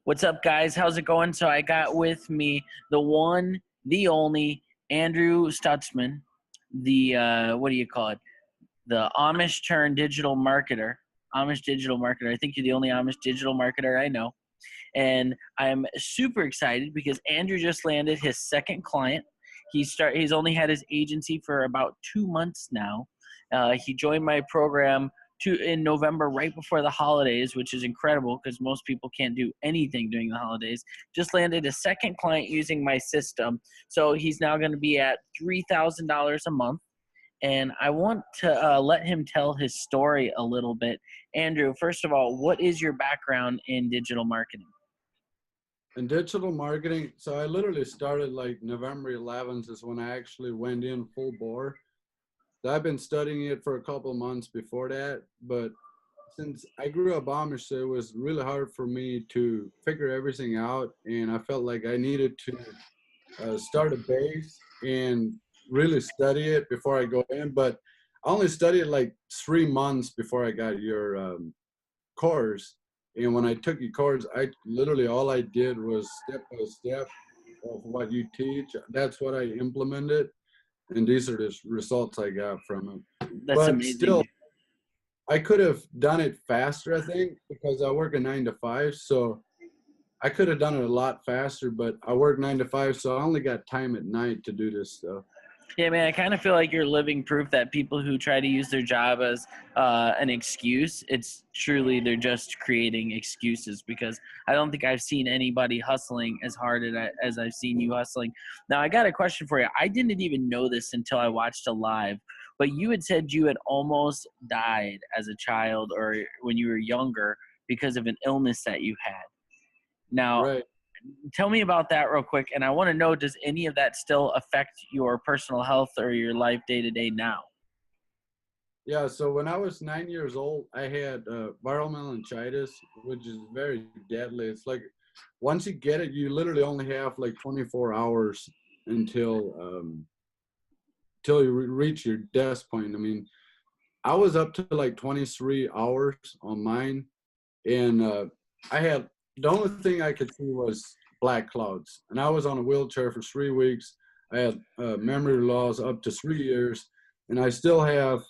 What's up, guys? How's it going? So I got with me the one, the only Andrew Stutzman, the what do you call it? The Amish turned digital marketer. Amish digital marketer. I think you're the only Amish digital marketer I know. And I'm super excited because Andrew just landed his second client. He's only had his agency for about 2 months now. He joined my program in November, right before the holidays, which is incredible because most people can't do anything during the holidays. Just landed a second client using my system. So he's now going to be at $3,000 a month. And I want to let him tell his story a little bit. Andrew, first of all, what is your background in digital marketing? In digital marketing, so I literally started like November 11th is when I actually went in full bore. So I've been studying it for a couple of months before that, but since I grew up Amish, so it was really hard for me to figure everything out, and I felt like I needed to start a base and really study it before I go in. But I only studied like 3 months before I got your course. And when I took your course, I literally all I did was step by step of what you teach. That's what I implemented, and these are the results I got from it. That's But still, amazing. I could have done it faster, I think, because I work a 9 to 5. So I could have done it a lot faster, but I work 9 to 5, so I only got time at night to do this stuff. Yeah, man, I kind of feel like you're living proof that people who try to use their job as an excuse, it's truly they're just creating excuses because I don't think I've seen anybody hustling as hard as I've seen you hustling. Now, I got a question for you. I didn't even know this until I watched a live, but you had said you had almost died as a child or when you were younger because of an illness that you had. Now, Right. tell me about that real quick. And I want to know, does any of that still affect your personal health or your life day to day now? Yeah, so when I was 9 years old, I had viral meningitis, which is very deadly. It's like once you get it, you literally only have like 24 hours until you reach your death point. I mean, I was up to like 23 hours on mine, and I had the only thing I could see was black clouds, and I was on a wheelchair for 3 weeks. I had memory loss up to 3 years, and I still have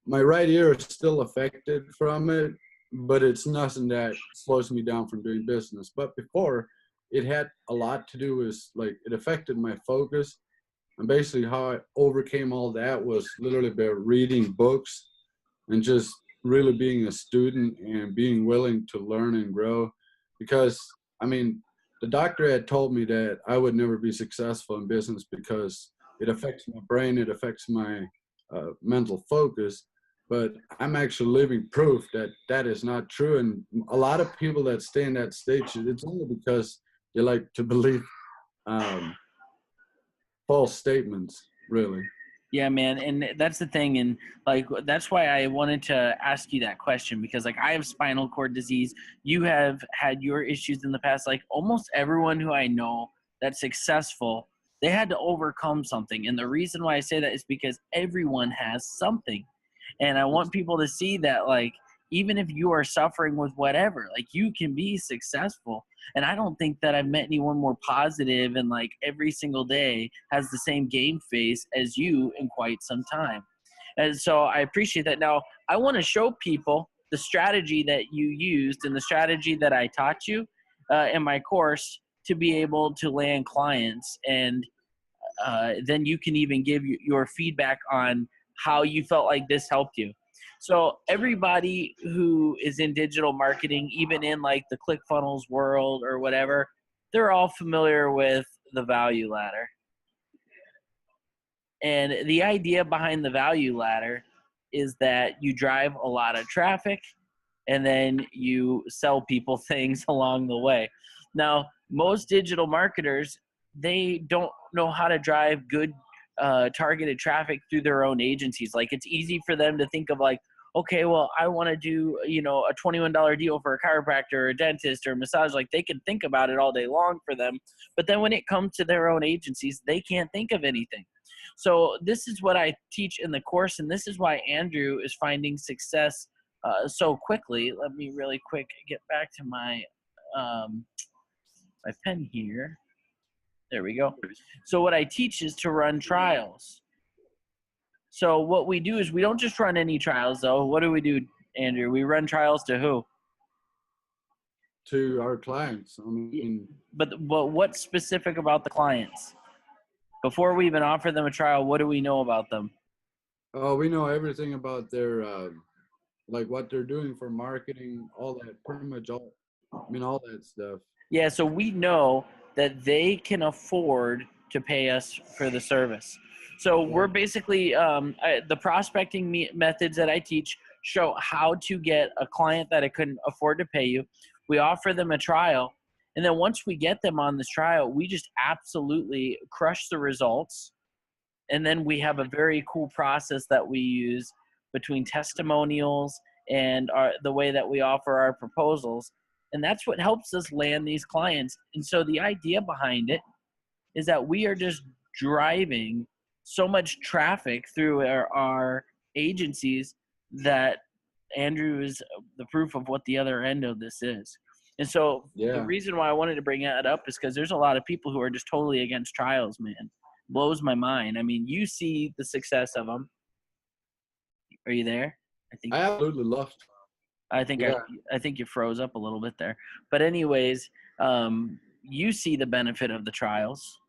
my right ear is still affected from it, but it's nothing that slows me down from doing business. But before, it had a lot to do with like it affected my focus. And basically, how I overcame all that was literally by reading books and just really being a student and being willing to learn and grow. Because, I mean, the doctor had told me that I would never be successful in business because it affects my brain, it affects my mental focus. But I'm actually living proof that that is not true. And a lot of people that stay in that stage, it's only because they like to believe um, false statements, really. Yeah, man. And that's the thing. And like, that's why I wanted to ask you that question because, like, I have spinal cord disease. You have had your issues in the past. Like, almost everyone who I know that's successful, they had to overcome something. And the reason why I say that is because everyone has something. And I want people to see that, like, even if you are suffering with whatever, like, you can be successful. And I don't think that I've met anyone more positive and, like, every single day has the same game face as you in quite some time. And so I appreciate that. Now, I want to show people the strategy that you used and the strategy that I taught you in my course to be able to land clients. And then you can even give your feedback on how you felt like this helped you. So everybody who is in digital marketing, even in like the ClickFunnels world or whatever, they're all familiar with the value ladder. And the idea behind the value ladder is that you drive a lot of traffic and then you sell people things along the way. Now, most digital marketers, they don't know how to drive good targeted traffic through their own agencies. Like, it's easy for them to think of like, okay, well, I want to do, a $21 deal for a chiropractor or a dentist or a massage. Like, they can think about it all day long for them. But then when it comes to their own agencies, they can't think of anything. So this is what I teach in the course, and this is why Andrew is finding success so quickly. Let me really quick get back to my my pen here. There we go. So what I teach is to run trials. So what we do is we don't just run any trials, though. What do, Andrew? We run trials to who? To our clients. I mean, But what's specific about the clients? Before we even offer them a trial, what do we know about them? oh, we know everything about their like what they're doing for marketing, all that, pretty much all. I mean, all that stuff. Yeah, so we know that they can afford to pay us for the service. So we're basically the prospecting methods that I teach show how to get a client that I couldn't afford to pay you. We offer them a trial, and then once we get them on this trial, we just absolutely crush the results. And then we have a very cool process that we use between testimonials and the way that we offer our proposals. And that's what helps us land these clients. And so the idea behind it is that we are just driving so much traffic through our agencies that Andrew is the proof of what the other end of this is. And so the Yeah. reason why I wanted to bring that up is because there's a lot of people who are just totally against trials, man. Blows my mind. I mean, you see the success of them. Are you there? I absolutely love. I think Yeah. I think you froze up a little bit there. But anyways, you see the benefit of the trials.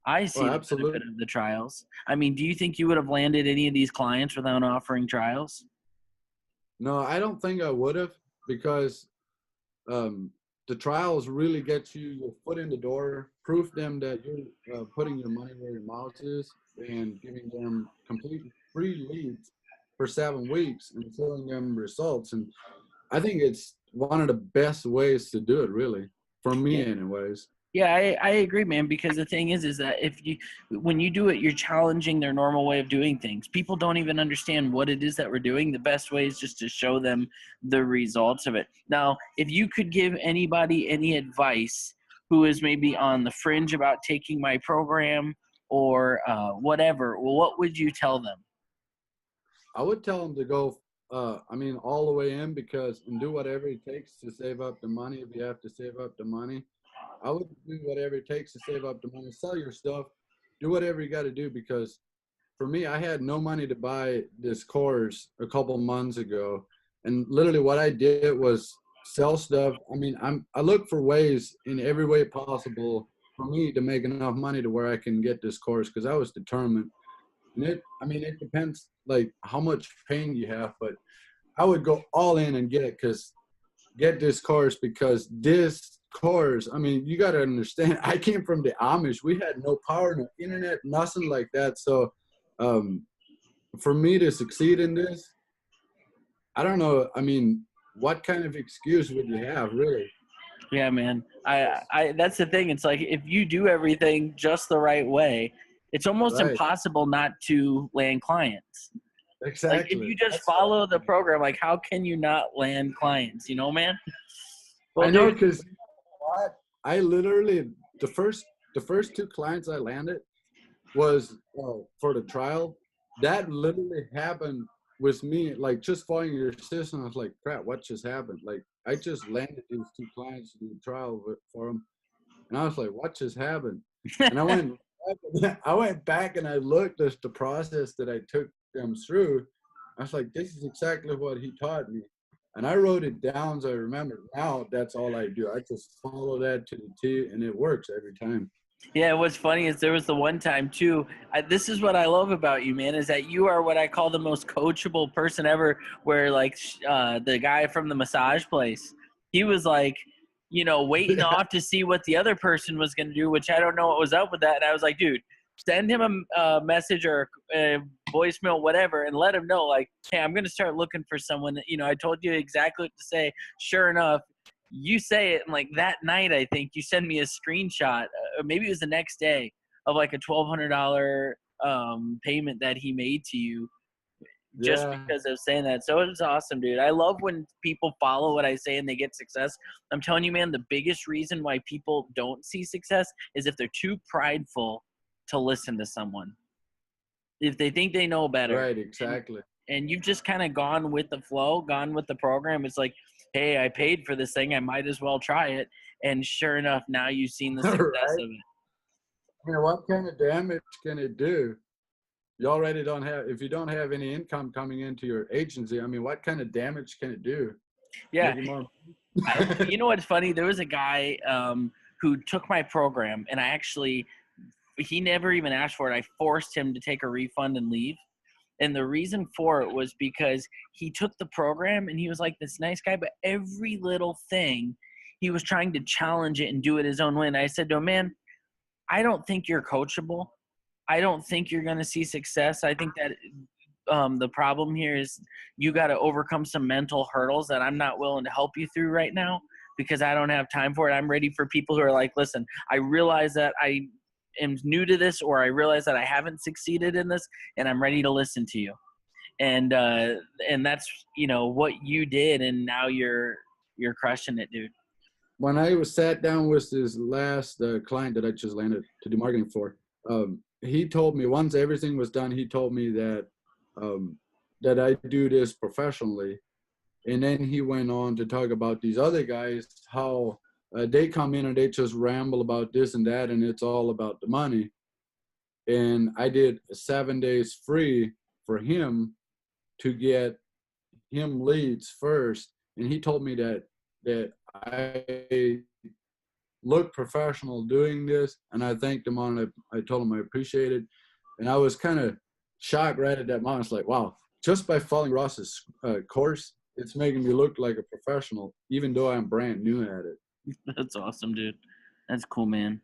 I see Oh, the absolutely. benefit of the trials. I mean, do you think you would have landed any of these clients without offering trials? No, I don't think I would have, because the trials really get you your foot in the door, prove them that you're putting your money where your mouth is, and giving them complete free leads for 7 weeks and showing them results. And I think it's one of the best ways to do it, really, for me, Yeah. anyways. Yeah, I agree, man, because the thing is that when you do it, you're challenging their normal way of doing things. People don't even understand what it is that we're doing. The best way is just to show them the results of it. Now, if you could give anybody any advice who is maybe on the fringe about taking my program or whatever, well, what would you tell them? I would tell them to go, I mean, all the way in, and do whatever it takes to save up the money if you have to save up the money. I would do whatever it takes to save up the money, sell your stuff, do whatever you got to do, because for me, I had no money to buy this course a couple months ago. And literally what I did was sell stuff. I mean, I look for ways in every way possible for me to make enough money to where I can get this course, because I was determined. And it depends like how much pain you have, but I would go all in and get this course, because this course, I mean, you got to understand, I came from the Amish. We had no power, no internet, nothing like that. So um, for me to succeed in this, I don't know. I mean, what kind of excuse would you have, really? Yeah, man. I that's the thing. It's like if you do everything just the right way, it's almost Right. impossible not to land clients. Like if Exactly. you just That's what follow the program, like how can you not land clients? You know, man. Well, I know, dude. because what I literally the first two clients I landed was for the trial. That literally happened with me, like just following your system. I was like, crap, what just happened? Like, I just landed these two clients in the trial for them, and I was like, what just happened? And I went back and I looked at the process that I took them through. I was like, this is exactly what he taught me. And I wrote it down so I remember. Now that's all I do. I just follow that to the T, and it works every time. Yeah, what's funny is there was the one time too. This is what I love about you, man, is that you are what I call the most coachable person ever. Where like the guy from the massage place, he was like, waiting Yeah. off to see what the other person was going to do, which I don't know what was up with that. And I was like, dude, send him a message or a voicemail, whatever, and let him know, like, hey, I'm going to start looking for someone. I told you exactly what to say. Sure enough, you say it, and like that night, I think you send me a screenshot, or maybe it was the next day, of like a $1,200 payment that he made to you just Yeah. because of saying that. So it was awesome, dude. I love when people follow what I say and they get success. I'm telling you, man, the biggest reason why people don't see success is if they're too prideful to listen to someone. If they think they know better. Right. Exactly. And you've just kind of gone with the flow, gone with the program. It's like hey, I paid for this thing, I might as well try it. And sure enough, now you've seen the success Right? of it. I mean, what kind of damage can it do? You already don't have, if you don't have any income coming into your agency, I mean, what kind of damage can it do? Yeah. Make you more. You know what's funny? There was a guy who took my program, and he never even asked for it. I forced him to take a refund and leave. And the reason for it was because he took the program and he was like this nice guy, but every little thing he was trying to challenge it and do it his own way. And I said to him, man, I don't think you're coachable. I don't think you're going to see success. I think that the problem here is you got to overcome some mental hurdles that I'm not willing to help you through right now because I don't have time for it. I'm ready for people who are like, listen, I realize that I am new to this, or I realize that I haven't succeeded in this, and I'm ready to listen to you. And that's, what you did, and now you're crushing it, dude. When I was sat down with this last client that I just landed to do marketing for, he told me once everything was done, he told me that that I do this professionally. And then he went on to talk about these other guys, how they come in and they just ramble about this and that, and it's all about the money. And I did 7 days free for him to get him leads first. And he told me that I look professional doing this, and I thanked him on it. I told him I appreciate it. And I was kind of shocked right at that moment. It's like, wow, just by following Ross's course, it's making me look like a professional, even though I'm brand new at it. That's awesome, dude. That's cool, man.